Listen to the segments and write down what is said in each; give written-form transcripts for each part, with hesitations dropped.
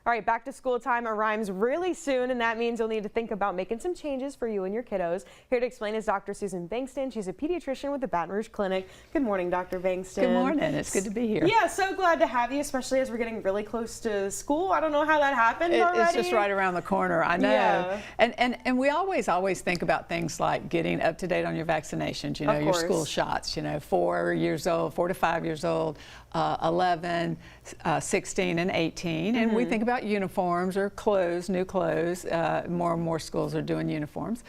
All right, back to school time arrives really soon, and that means you'll need to think about making some changes for you and your kiddos. Here to explain is Dr. Susan Bankston. She's a pediatrician with the Baton Rouge Clinic. Good morning, Dr. Bankston. Good morning. It's good to be here. Yeah, so glad to have you, especially as we're getting really close to school. I don't know how that happened already. It's just right around the corner. I know. Yeah. And we always think about things like getting up to date on your vaccinations, you know, your school shots, you know, 4 to 5 years old, 11, 16, and 18. And we think about uniforms or clothes, new clothes. More and more schools are doing uniforms.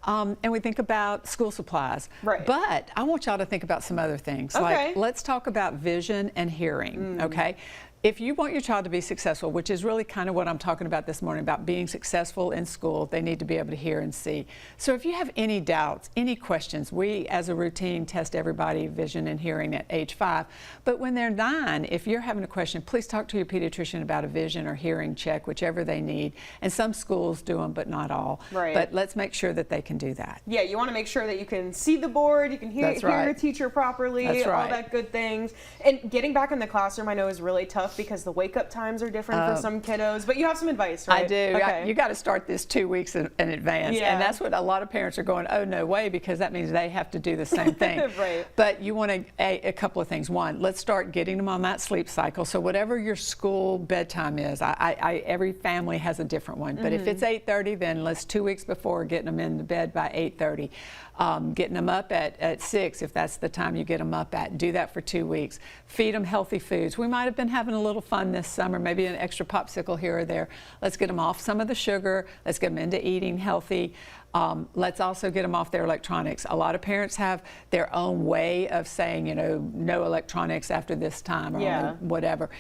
And we think about school supplies. Right. But I want y'all to think about some other things. Okay. Like, let's talk about vision and hearing, okay? If you want your child to be successful, which is really kind of what I'm talking about this morning, about being successful in school, they need to be able to hear and see. So if you have any doubts, any questions, we as a routine test everybody vision and hearing at age 5. But when they're 9, if you're having a question, please talk to your pediatrician about a vision or hearing check, whichever they need. And some schools do them, but not all. Right. But let's make sure that they can do that. Yeah, you want to make sure that you can see the board, you can hear your teacher properly, That's right. all that good things. And getting back in the classroom I know is really tough because the wake up times are different for some kiddos, but you have some advice, right? I do. Okay. You got to start this 2 weeks in advance. Yeah. And that's what a lot of parents are going, oh, no way, because that means they have to do the same thing. Right. But you want a couple of things. One, let's start getting them on that sleep cycle. So whatever your school bedtime is, every family has a different one. But if it's 8:30, then let's 2 weeks before getting them into bed by 8:30. Getting them up at 6, if that's the time you get them up at. Do that for 2 weeks. Feed them healthy foods. We might have been having a little fun this summer, maybe an extra popsicle here or there. Let's get them off some of the sugar. Let's get them into eating healthy. Let's also get them off their electronics. A lot of parents have their own way of saying, you know, no electronics after this time or whatever.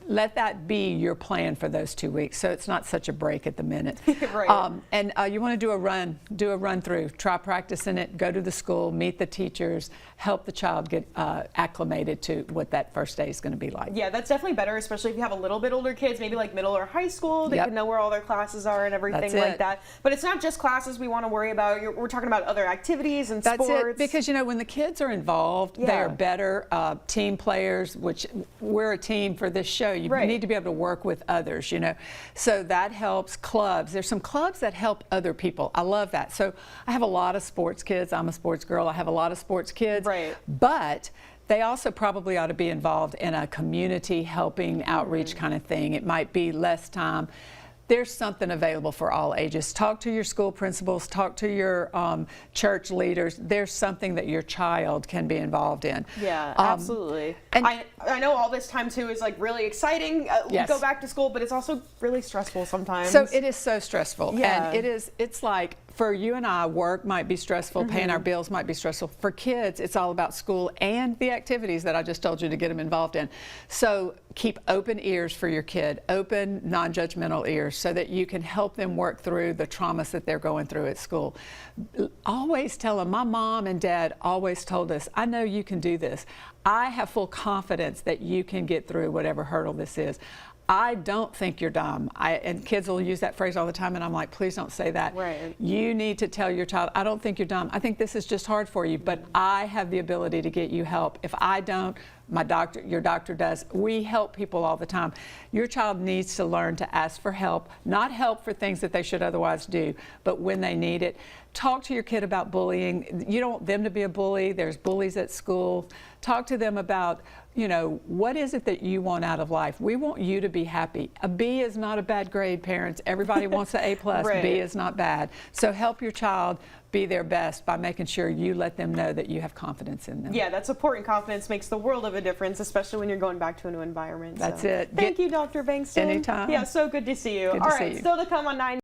Let that be your plan for those 2 weeks, so it's not such a break at the minute. Right. And you want to do a run through. Try practicing it. Go to the school, meet the teachers, help the child get acclimated to what that first day is going to be like. Yeah, that's definitely better, especially if you have a little bit older kids, maybe like middle or high school. They can know where all their classes are and everything like that. But it's not just classes we want to worry about. We're talking about other activities and sports. That's it, because you know when the kids are involved, they are better team players. Which we're a team for this show. You need to be able to work with others, you know. So that helps. Clubs. There's some clubs that help other people. I love that. So I have a lot of sports kids. I'm a sports girl. I have a lot of sports kids. Right. But they also probably ought to be involved in a community helping outreach kind of thing. It might be less time. There's something available for all ages. Talk to your school principals, talk to your church leaders. There's something that your child can be involved in. Yeah, absolutely. And I know all this time too is like really exciting. Go back to school, but it's also really stressful sometimes. So it is so stressful. Yeah. And it's like, for you and I, work might be stressful, paying our bills might be stressful. For kids, it's all about school and the activities that I just told you to get them involved in. So keep open ears for your kid, open, non-judgmental ears, so that you can help them work through the traumas that they're going through at school. Always tell them, my mom and dad always told us, I know you can do this. I have full confidence that you can get through whatever hurdle this is. I don't think you're dumb. And kids will use that phrase all the time, and I'm like, please don't say that. Right. You need to tell your child, I don't think you're dumb. I think this is just hard for you, but I have the ability to get you help. If I don't, your doctor does. We help people all the time. Your child needs to learn to ask for help, not help for things that they should otherwise do, but when they need it. Talk to your kid about bullying. You don't want them to be a bully. There's bullies at school. Talk to them about, you know, what is it that you want out of life? We want you to be happy. A B is not a bad grade, parents. Everybody wants an A+. B is not bad. So help your child be their best by making sure you let them know that you have confidence in them. Yeah, that support and confidence makes the world of a difference, especially when you're going back to a new environment. That's it. Thank you, Dr. Bankston. Anytime. Yeah, so good to see you. Good All to see right, you. still to come on 9.